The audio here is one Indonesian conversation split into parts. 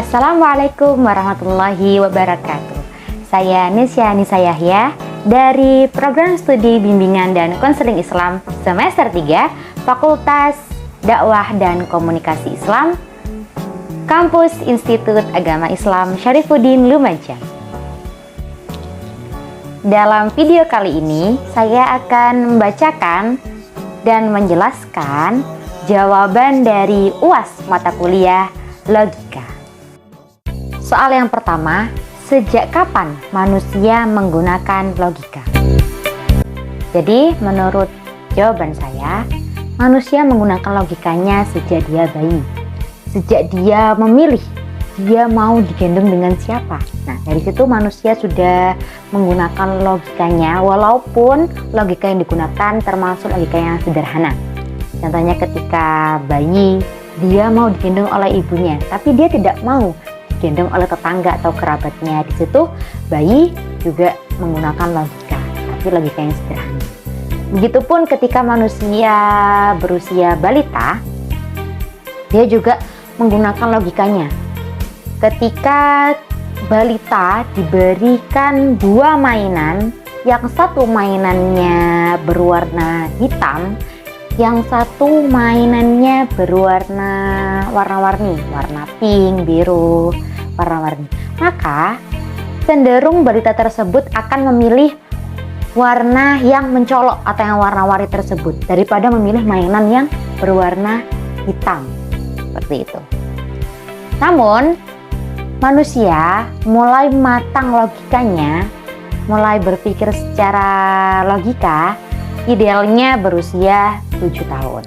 Assalamualaikum warahmatullahi wabarakatuh. Saya Nisya Nisa Yahya dari Program Studi Bimbingan dan Konseling Islam semester 3 Fakultas Dakwah dan Komunikasi Islam Kampus Institut Agama Islam Syarifuddin Lumajang. Dalam video kali ini saya akan membacakan dan menjelaskan jawaban dari UAS mata kuliah Logika. Soal yang pertama, sejak kapan manusia menggunakan logika? Jadi, menurut jawaban saya, manusia menggunakan logikanya sejak dia bayi. Sejak dia memilih, dia mau digendong dengan siapa. Nah, dari situ manusia sudah menggunakan logikanya, walaupun logika yang digunakan termasuk logika yang sederhana. Contohnya ketika bayi, dia mau digendong oleh ibunya, tapi dia tidak mau digendong oleh tetangga atau kerabatnya. Di situ bayi juga menggunakan logika, tapi logika yang sederhana. Begitupun ketika manusia berusia balita, dia juga menggunakan logikanya. Ketika balita diberikan dua mainan, yang satu mainannya berwarna hitam, yang satu mainannya berwarna warna-warni, warna pink, biru, warna-warni. Maka cenderung balita tersebut akan memilih warna yang mencolok atau yang warna-warni tersebut daripada memilih mainan yang berwarna hitam. Seperti itu. Namun manusia mulai matang logikanya, mulai berpikir secara logika, idealnya berusia 7 tahun.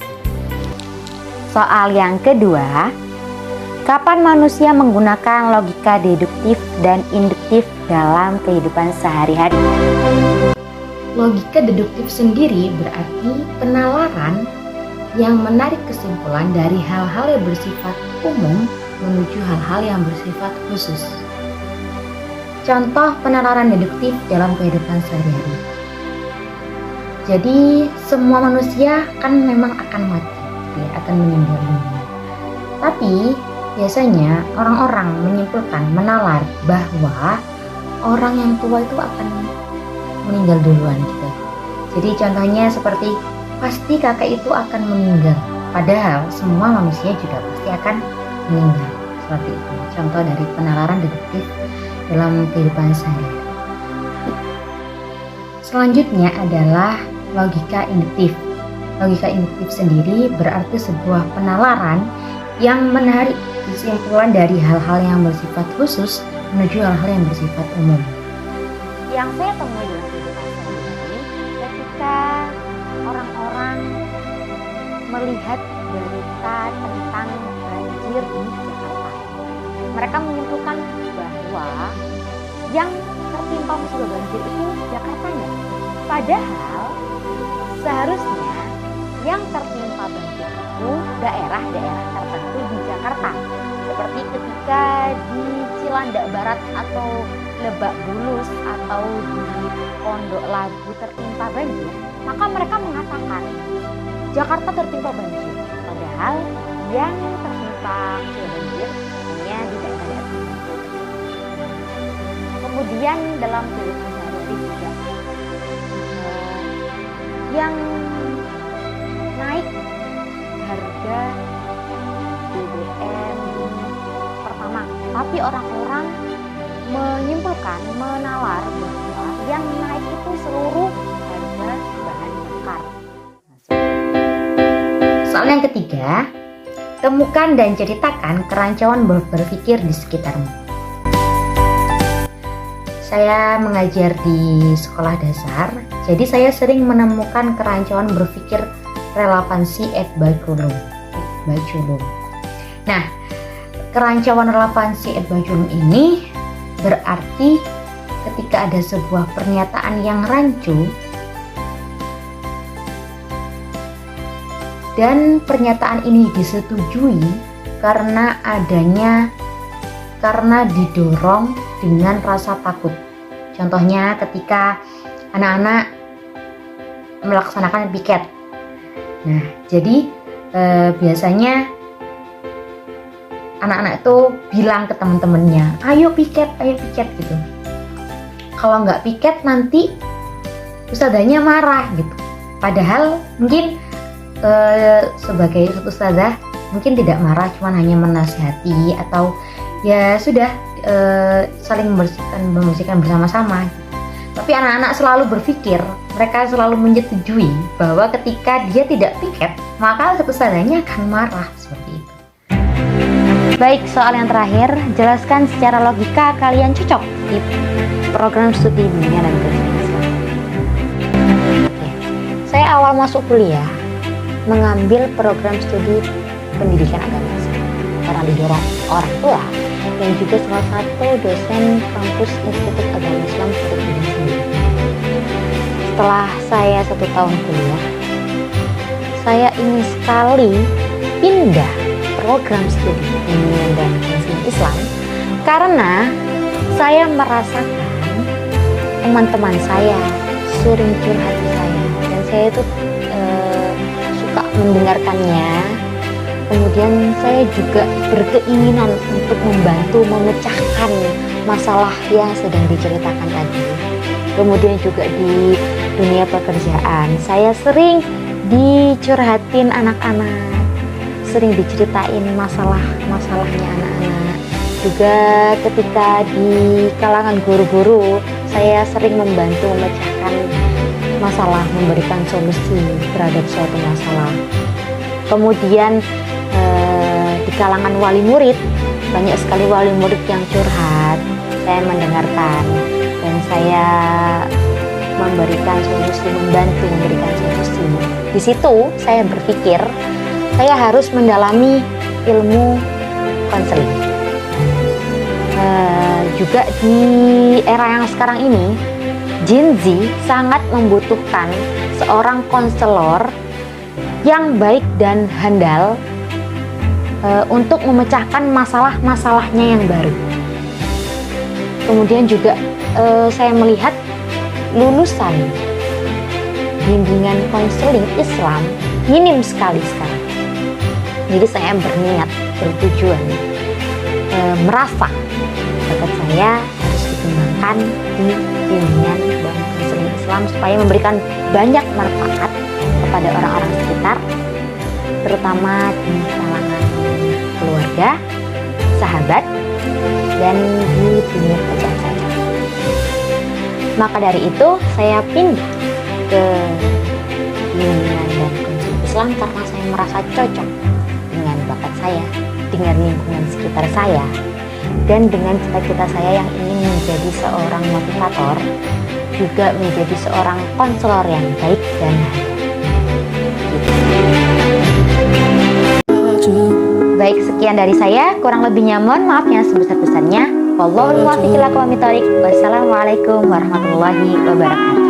Soal yang kedua, kapan manusia menggunakan logika deduktif dan induktif dalam kehidupan sehari-hari? Logika deduktif sendiri berarti penalaran yang menarik kesimpulan dari hal-hal yang bersifat umum menuju hal-hal yang bersifat khusus. Contoh penalaran deduktif dalam kehidupan sehari-hari. Jadi semua manusia kan memang akan mati, ya, akan meninggal dunia. Tapi biasanya orang-orang menyimpulkan, menalar bahwa orang yang tua itu akan meninggal duluan gitu. Jadi contohnya seperti pasti kakek itu akan meninggal, padahal semua manusia juga pasti akan meninggal. Seperti itu contoh dari penalaran deduktif dalam kehidupan sehari-hari. Selanjutnya adalah logika induktif. Logika induktif sendiri berarti sebuah penalaran yang menarik kesimpulan dari hal-hal yang bersifat khusus menuju hal-hal yang bersifat umum. Yang saya temui dalam kehidupan sehari-hari ketika orang-orang melihat berita tentang banjir di Jakarta. Mereka menyimpulkan bahwa yang tertimpa musibah banjir itu Jakartanya. Padahal seharusnya yang tertimpa banjir itu daerah-daerah tertentu di Jakarta. Seperti ketika di Cilandak Barat atau Lebak Bulus atau di Pondok Labu tertimpa banjir, maka mereka mengatakan Jakarta tertimpa banjir. Padahal yang tertimpa banjir hanya di daerah-daerah tertentu. Kemudian dalam kehidupan sehari-hari juga yang naik harga BBM pertama, tapi orang-orang menyimpulkan, menalar bahwa yang naik itu seluruh harga bahan bakar. Soal yang ketiga, temukan dan ceritakan kerancuan berpikir di sekitarmu. Saya mengajar di sekolah dasar, jadi saya sering menemukan kerancuan berpikir relevansi baculum. Nah, kerancuan relevansi baculum ini berarti ketika ada sebuah pernyataan yang rancu dan pernyataan ini disetujui karena didorong dengan rasa takut. Contohnya ketika anak-anak melaksanakan piket. Nah, jadi biasanya anak-anak itu bilang ke teman-temannya, ayo piket gitu. Kalau nggak piket nanti ustazahnya marah gitu. Padahal mungkin sebagai ustazah mungkin tidak marah, cuman hanya menasihati atau ya sudah saling membersihkan bersama-sama. Tapi anak-anak selalu berpikir, mereka selalu menyetujui bahwa ketika dia tidak piket, maka ustazahnya akan marah seperti itu. Baik, soal yang terakhir, jelaskan secara logika kalian cocok di program studi bimbingan dan coaching Islam. Saya awal masuk kuliah mengambil program studi pendidikan agama Islam karena didorong orang tua dan juga salah satu dosen kampus Institut Agama Islam Sudut sendiri. Setelah saya 1 tahun kuliah, saya ingin sekali pindah program studi bimbingan dan coaching Islam karena saya merasakan teman-teman saya sering curhat ke saya dan saya itu suka mendengarkannya. Kemudian saya juga berkeinginan untuk membantu memecahkan masalah yang sedang diceritakan tadi. Kemudian juga di dunia pekerjaan saya sering dicurhatin anak-anak, sering diceritain masalahnya anak-anak. Juga ketika di kalangan guru-guru saya sering membantu memecahkan masalah, memberikan solusi terhadap suatu masalah. Kemudian di kalangan wali murid banyak sekali wali murid yang curhat, saya mendengarkan dan saya memberikan solusi, membantu memberikan solusi. Di situ saya berpikir saya harus mendalami ilmu konseling. Juga di era yang sekarang ini, Gen Z sangat membutuhkan seorang konselor yang baik dan handal untuk memecahkan masalah-masalahnya yang baru. Kemudian juga saya melihat lulusan bimbingan konseling Islam minim sekali sekarang. Jadi saya berniat, bertujuan, merasa bakat saya harus dikembangkan di bimbingan dan konseling Islam supaya memberikan banyak manfaat kepada orang-orang sekitar, terutama di kalangan keluarga, sahabat, dan di dunia kerja saja. Maka dari itu saya pindah ke bimbingan dan konseling Islam karena saya merasa cocok dengan bakat saya, dengan lingkungan sekitar saya, dan dengan cita-cita saya yang ingin menjadi seorang motivator, juga menjadi seorang konselor yang baik dan handal. Baik, sekian dari saya. Kurang lebihnya mohon maaf yang sebesar-besarnya. Wallahul muwaffiq ila aqwamit thoriq. Wassalamualaikum warahmatullahi wabarakatuh.